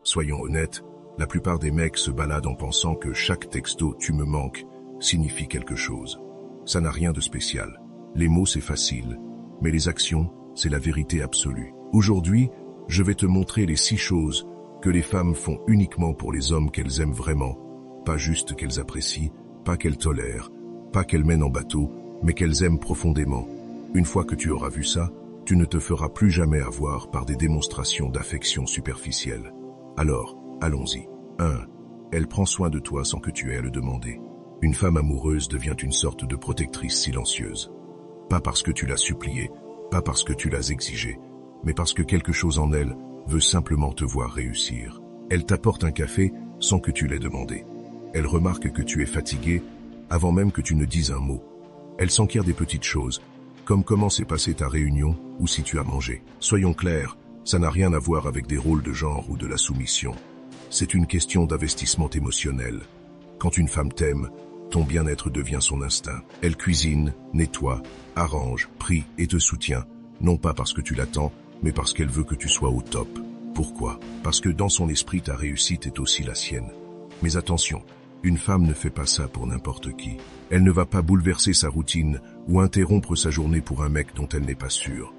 Soyons honnêtes, la plupart des mecs se baladent en pensant que chaque texto « tu me manques » signifie quelque chose. Ça n'a rien de spécial. Les mots c'est facile, mais les actions, c'est la vérité absolue. Aujourd'hui, je vais te montrer les 6 choses que les femmes font uniquement pour les hommes qu'elles aiment vraiment, pas juste qu'elles apprécient, pas qu'elles tolèrent, pas qu'elles mènent en bateau, mais qu'elles aiment profondément. Une fois que tu auras vu ça, tu ne te feras plus jamais avoir par des démonstrations d'affection superficielle. Alors, allons-y. 1. Elle prend soin de toi sans que tu aies à le demander. Une femme amoureuse devient une sorte de protectrice silencieuse. Pas parce que tu l'as suppliée, pas parce que tu l'as exigée, mais parce que quelque chose en elle veut simplement te voir réussir. Elle t'apporte un café sans que tu l'aies demandé. Elle remarque que tu es fatigué avant même que tu ne dises un mot. Elle s'enquiert des petites choses, comme comment s'est passée ta réunion ou si tu as mangé. Soyons clairs, ça n'a rien à voir avec des rôles de genre ou de la soumission. C'est une question d'investissement émotionnel. Quand une femme t'aime, ton bien-être devient son instinct. Elle cuisine, nettoie, arrange, prie et te soutient, non pas parce que tu l'attends, mais parce qu'elle veut que tu sois au top. Pourquoi? Parce que dans son esprit, ta réussite est aussi la sienne. Mais attention, une femme ne fait pas ça pour n'importe qui. Elle ne va pas bouleverser sa routine ou interrompre sa journée pour un mec dont elle n'est pas sûre.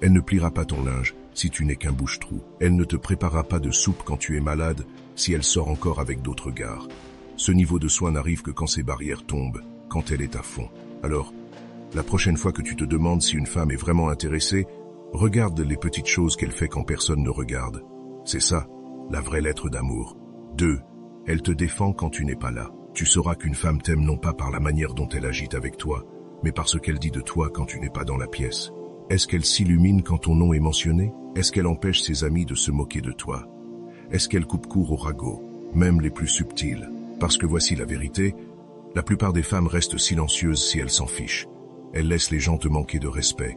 Elle ne pliera pas ton linge si tu n'es qu'un bouche-trou. Elle ne te préparera pas de soupe quand tu es malade si elle sort encore avec d'autres gars. Ce niveau de soin n'arrive que quand ses barrières tombent, quand elle est à fond. Alors, la prochaine fois que tu te demandes si une femme est vraiment intéressée, regarde les petites choses qu'elle fait quand personne ne regarde. C'est ça, la vraie lettre d'amour. 2. Elle te défend quand tu n'es pas là. Tu sauras qu'une femme t'aime non pas par la manière dont elle agit avec toi, mais par ce qu'elle dit de toi quand tu n'es pas dans la pièce. Est-ce qu'elle s'illumine quand ton nom est mentionné? Est-ce qu'elle empêche ses amis de se moquer de toi? Est-ce qu'elle coupe court aux ragots, même les plus subtils? Parce que voici la vérité, la plupart des femmes restent silencieuses si elles s'en fichent. Elles laissent les gens te manquer de respect.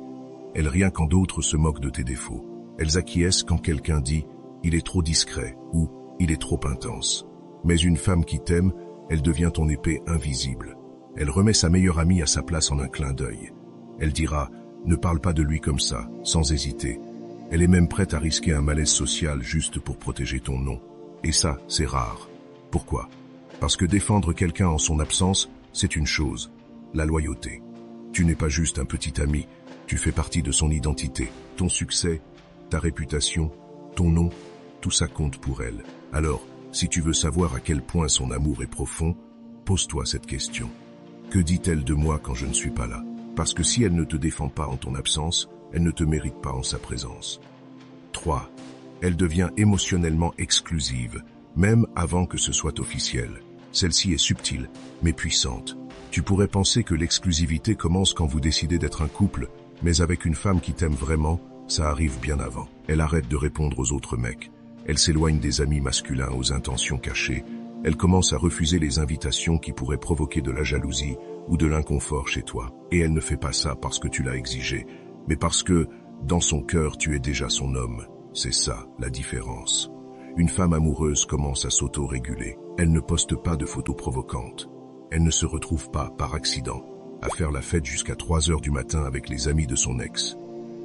Elles rient quand d'autres se moquent de tes défauts. Elles acquiescent quand quelqu'un dit « il est trop discret » ou « il est trop intense ». Mais une femme qui t'aime, elle devient ton épée invisible. Elle remet sa meilleure amie à sa place en un clin d'œil. Elle dira « ne parle pas de lui comme ça », sans hésiter. Elle est même prête à risquer un malaise social juste pour protéger ton nom. Et ça, c'est rare. Pourquoi? Parce que défendre quelqu'un en son absence, c'est une chose, la loyauté. Tu n'es pas juste un petit ami, tu fais partie de son identité. Ton succès, ta réputation, ton nom, tout ça compte pour elle. Alors, si tu veux savoir à quel point son amour est profond, pose-toi cette question. Que dit-elle de moi quand je ne suis pas là? Parce que si elle ne te défend pas en ton absence, elle ne te mérite pas en sa présence. 3. Elle devient émotionnellement exclusive, même avant que ce soit officiel. Celle-ci est subtile, mais puissante. Tu pourrais penser que l'exclusivité commence quand vous décidez d'être un couple, mais avec une femme qui t'aime vraiment, ça arrive bien avant. Elle arrête de répondre aux autres mecs. Elle s'éloigne des amis masculins aux intentions cachées. Elle commence à refuser les invitations qui pourraient provoquer de la jalousie ou de l'inconfort chez toi. Et elle ne fait pas ça parce que tu l'as exigé, mais parce que, dans son cœur, tu es déjà son homme. C'est ça, la différence. Une femme amoureuse commence à s'auto-réguler. Elle ne poste pas de photos provocantes. Elle ne se retrouve pas, par accident, à faire la fête jusqu'à 3 heures du matin avec les amis de son ex.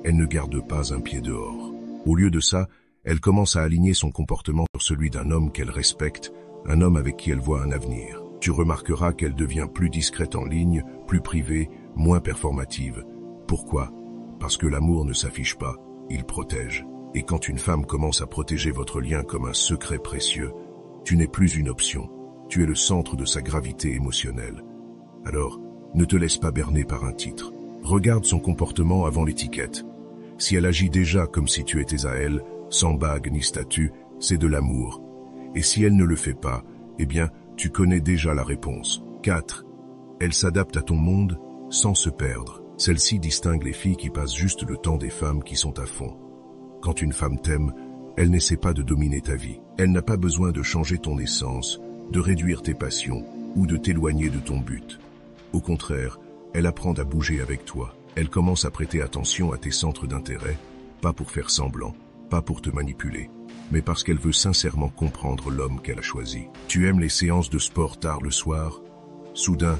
Elle ne garde pas un pied dehors. Au lieu de ça, elle commence à aligner son comportement sur celui d'un homme qu'elle respecte, un homme avec qui elle voit un avenir. Tu remarqueras qu'elle devient plus discrète en ligne, plus privée, moins performative. Pourquoi? Parce que l'amour ne s'affiche pas, il protège. Et quand une femme commence à protéger votre lien comme un secret précieux, tu n'es plus une option. Tu es le centre de sa gravité émotionnelle. Alors, ne te laisse pas berner par un titre. Regarde son comportement avant l'étiquette. Si elle agit déjà comme si tu étais à elle, sans bague ni statut, c'est de l'amour. Et si elle ne le fait pas, eh bien, tu connais déjà la réponse. 4. Elle s'adapte à ton monde sans se perdre. Celle-ci distingue les filles qui passent juste le temps des femmes qui sont à fond. Quand une femme t'aime, elle n'essaie pas de dominer ta vie. Elle n'a pas besoin de changer ton essence, de réduire tes passions ou de t'éloigner de ton but. Au contraire, elle apprend à bouger avec toi. Elle commence à prêter attention à tes centres d'intérêt, pas pour faire semblant, pas pour te manipuler, mais parce qu'elle veut sincèrement comprendre l'homme qu'elle a choisi. Tu aimes les séances de sport tard le soir? Soudain,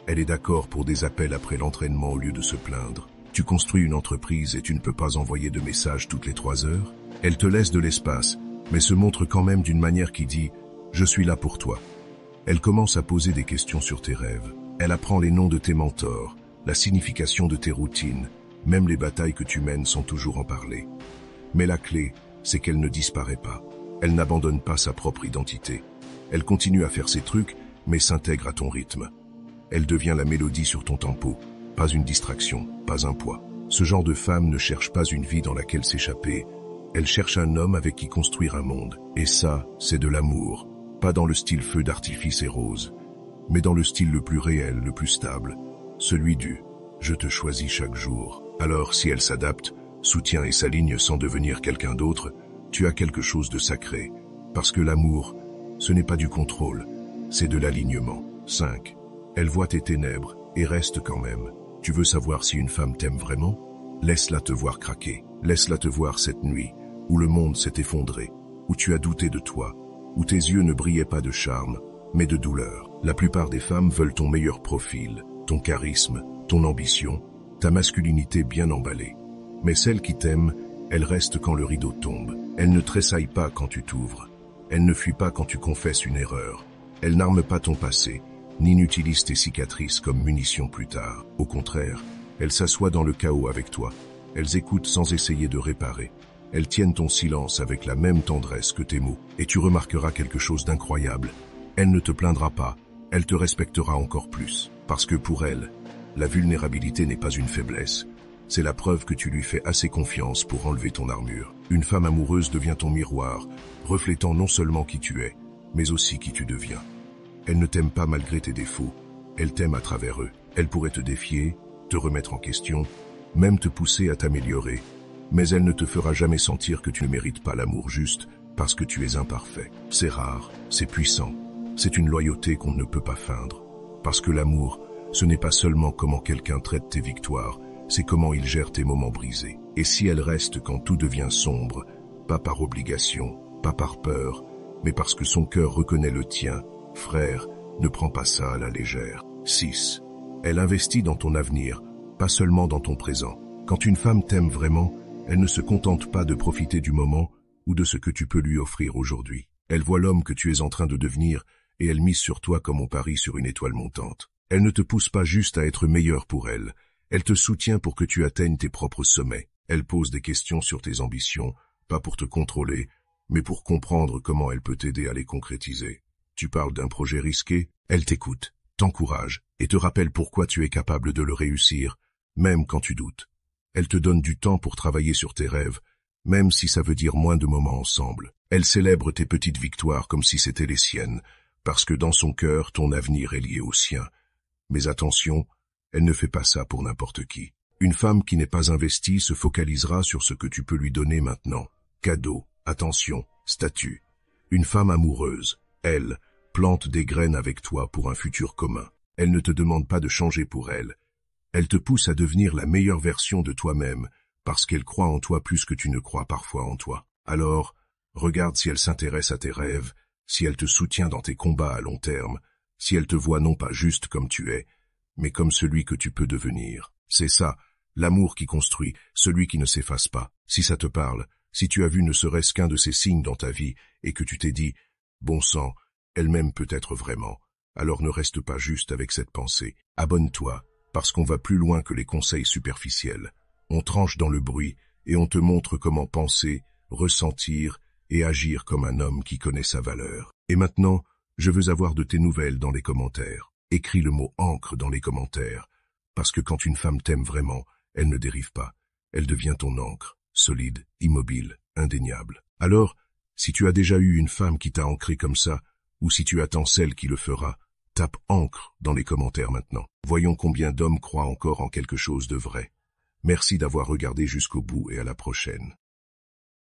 elle est d'accord pour des appels après l'entraînement au lieu de se plaindre. Tu construis une entreprise et tu ne peux pas envoyer de messages toutes les 3 heures? Elle te laisse de l'espace, mais se montre quand même d'une manière qui dit « Je suis là pour toi ». Elle commence à poser des questions sur tes rêves. Elle apprend les noms de tes mentors, la signification de tes routines, même les batailles que tu mènes sans toujours en parler. Mais la clé, c'est qu'elle ne disparaît pas. Elle n'abandonne pas sa propre identité. Elle continue à faire ses trucs, mais s'intègre à ton rythme. Elle devient la mélodie sur ton tempo, pas une distraction, pas un poids. Ce genre de femme ne cherche pas une vie dans laquelle s'échapper. Elle cherche un homme avec qui construire un monde. Et ça, c'est de l'amour. Pas dans le style feu d'artifice et rose, mais dans le style le plus réel, le plus stable, celui du « je te choisis chaque jour ». Alors, si elle s'adapte, soutient et s'aligne sans devenir quelqu'un d'autre, tu as quelque chose de sacré. Parce que l'amour, ce n'est pas du contrôle, c'est de l'alignement. 5. Elle voit tes ténèbres et reste quand même. Tu veux savoir si une femme t'aime vraiment? Laisse-la te voir craquer. Laisse-la te voir cette nuit, où le monde s'est effondré, où tu as douté de toi, où tes yeux ne brillaient pas de charme, mais de douleur. La plupart des femmes veulent ton meilleur profil, ton charisme, ton ambition, ta masculinité bien emballée. Mais celles qui t'aiment, elles restent quand le rideau tombe. Elles ne tressaillent pas quand tu t'ouvres. Elles ne fuient pas quand tu confesses une erreur. Elles n'arment pas ton passé, ni n'utilisent tes cicatrices comme munitions plus tard. Au contraire, elles s'assoient dans le chaos avec toi. Elles écoutent sans essayer de réparer. Elles tiennent ton silence avec la même tendresse que tes mots. Et tu remarqueras quelque chose d'incroyable. Elle ne te plaindra pas, elle te respectera encore plus. Parce que pour elle, la vulnérabilité n'est pas une faiblesse. C'est la preuve que tu lui fais assez confiance pour enlever ton armure. Une femme amoureuse devient ton miroir, reflétant non seulement qui tu es, mais aussi qui tu deviens. Elle ne t'aime pas malgré tes défauts, elle t'aime à travers eux. Elle pourrait te défier, te remettre en question, même te pousser à t'améliorer. Mais elle ne te fera jamais sentir que tu ne mérites pas l'amour juste parce que tu es imparfait. C'est rare, c'est puissant, c'est une loyauté qu'on ne peut pas feindre. Parce que l'amour, ce n'est pas seulement comment quelqu'un traite tes victoires, c'est comment il gère tes moments brisés. Et si elle reste quand tout devient sombre, pas par obligation, pas par peur, mais parce que son cœur reconnaît le tien, frère, ne prends pas ça à la légère. 6. Elle investit dans ton avenir, pas seulement dans ton présent. Quand une femme t'aime vraiment, elle ne se contente pas de profiter du moment ou de ce que tu peux lui offrir aujourd'hui. Elle voit l'homme que tu es en train de devenir et elle mise sur toi comme on parie sur une étoile montante. Elle ne te pousse pas juste à être meilleur pour elle. Elle te soutient pour que tu atteignes tes propres sommets. Elle pose des questions sur tes ambitions, pas pour te contrôler, mais pour comprendre comment elle peut t'aider à les concrétiser. Tu parles d'un projet risqué, elle t'écoute, t'encourage et te rappelle pourquoi tu es capable de le réussir, même quand tu doutes. Elle te donne du temps pour travailler sur tes rêves, même si ça veut dire moins de moments ensemble. Elle célèbre tes petites victoires comme si c'était les siennes, parce que dans son cœur, ton avenir est lié au sien. Mais attention, elle ne fait pas ça pour n'importe qui. Une femme qui n'est pas investie se focalisera sur ce que tu peux lui donner maintenant. Cadeaux, attention, statut. Une femme amoureuse, elle, plante des graines avec toi pour un futur commun. Elle ne te demande pas de changer pour elle. Elle te pousse à devenir la meilleure version de toi-même, parce qu'elle croit en toi plus que tu ne crois parfois en toi. Alors, regarde si elle s'intéresse à tes rêves, si elle te soutient dans tes combats à long terme, si elle te voit non pas juste comme tu es, mais comme celui que tu peux devenir. C'est ça, l'amour qui construit, celui qui ne s'efface pas. Si ça te parle, si tu as vu ne serait-ce qu'un de ces signes dans ta vie et que tu t'es dit « Bon sang, elle m'aime peut-être vraiment », alors ne reste pas juste avec cette pensée. Abonne-toi, parce qu'on va plus loin que les conseils superficiels. On tranche dans le bruit et on te montre comment penser, ressentir et agir comme un homme qui connaît sa valeur. Et maintenant, je veux avoir de tes nouvelles dans les commentaires. Écris le mot encre dans les commentaires, parce que quand une femme t'aime vraiment, elle ne dérive pas. Elle devient ton encre, solide, immobile, indéniable. Alors, si tu as déjà eu une femme qui t'a ancré comme ça, ou si tu attends celle qui le fera, tape encre dans les commentaires maintenant. Voyons combien d'hommes croient encore en quelque chose de vrai. Merci d'avoir regardé jusqu'au bout et à la prochaine.